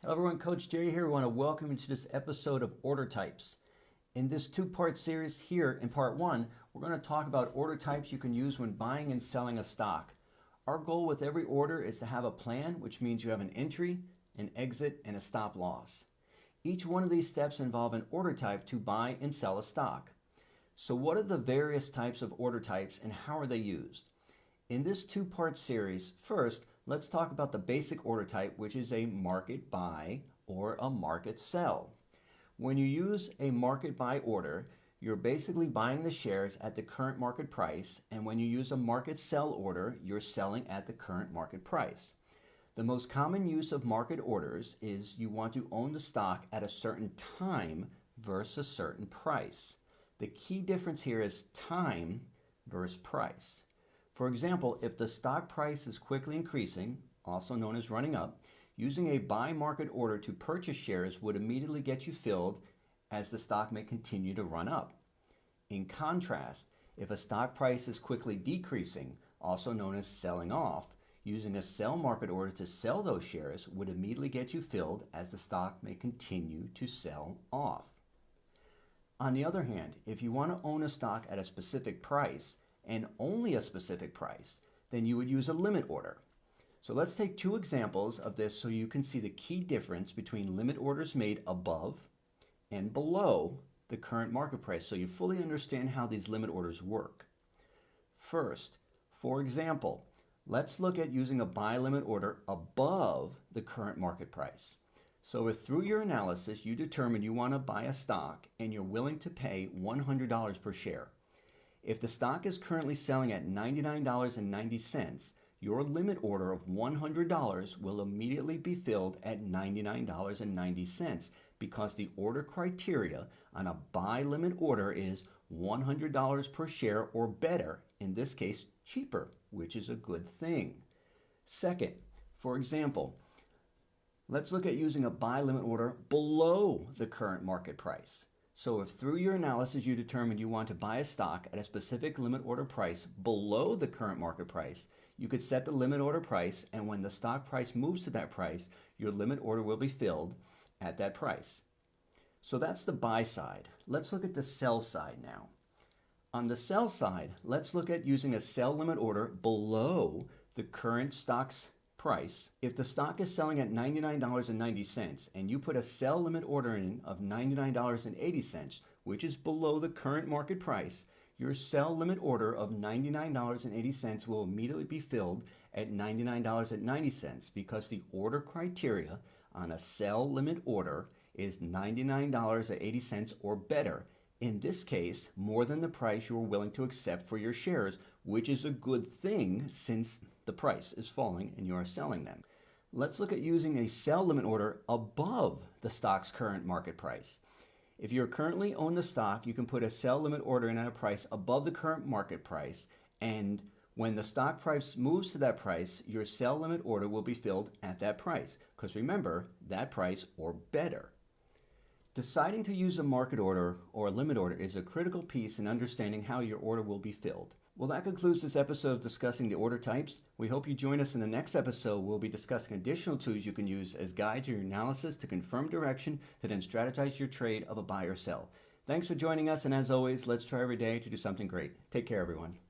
Hello everyone, Coach Jerry here. We want to welcome you to this episode of Order Types. In this two-part series here, in part one, we're going to talk about order types you can use when buying and selling a stock. Our goal with every order is to have a plan, which means you have an entry, an exit, and a stop loss. Each one of these steps involve an order type to buy and sell a stock. So what are the various types of order types and how are they used? In this two-part series, first, let's talk about the basic order type, which is a market buy or a market sell. When you use a market buy order, you're basically buying the shares at the current market price, and when you use a market sell order, you're selling at the current market price. The most common use of market orders is you want to own the stock at a certain time versus a certain price. The key difference here is time versus price. For example, if the stock price is quickly increasing, also known as running up, using a buy market order to purchase shares would immediately get you filled as the stock may continue to run up. In contrast, if a stock price is quickly decreasing, also known as selling off, using a sell market order to sell those shares would immediately get you filled as the stock may continue to sell off. On the other hand, if you want to own a stock at a specific price, and only a specific price, then you would use a limit order. So let's take two examples of this so you can see the key difference between limit orders made above and below the current market price so you fully understand how these limit orders work. First, for example, let's look at using a buy limit order above the current market price. So if through your analysis you determine you want to buy a stock and you're willing to pay $100 per share, if the stock is currently selling at $99.90, your limit order of $100 will immediately be filled at $99.90 because the order criteria on a buy limit order is $100 per share or better, in this case cheaper, which is a good thing. Second, for example, let's look at using a buy limit order below the current market price. So if through your analysis you determine you want to buy a stock at a specific limit order price below the current market price, you could set the limit order price, and when the stock price moves to that price, your limit order will be filled at that price. So that's the buy side. Let's look at the sell side now. On the sell side, let's look at using a sell limit order below the current stock's price. If the stock is selling at $99.90 and you put a sell limit order in of $99.80, which is below the current market price, your sell limit order of $99.80 will immediately be filled at $99.90 because the order criteria on a sell limit order is $99.80 or better. In this case, more than the price you are willing to accept for your shares, which is a good thing since the price is falling and you are selling them. Let's look at using a sell limit order above the stock's current market price. If you currently own the stock, you can put a sell limit order in at a price above the current market price, and when the stock price moves to that price, your sell limit order will be filled at that price, because remember, that price or better. Deciding to use a market order or a limit order is a critical piece in understanding how your order will be filled. Well, that concludes this episode of discussing the order types. We hope you join us in the next episode. We'll be discussing additional tools you can use as guides to your analysis to confirm direction to then strategize your trade of a buy or sell. Thanks for joining us, and as always, let's try every day to do something great. Take care, everyone.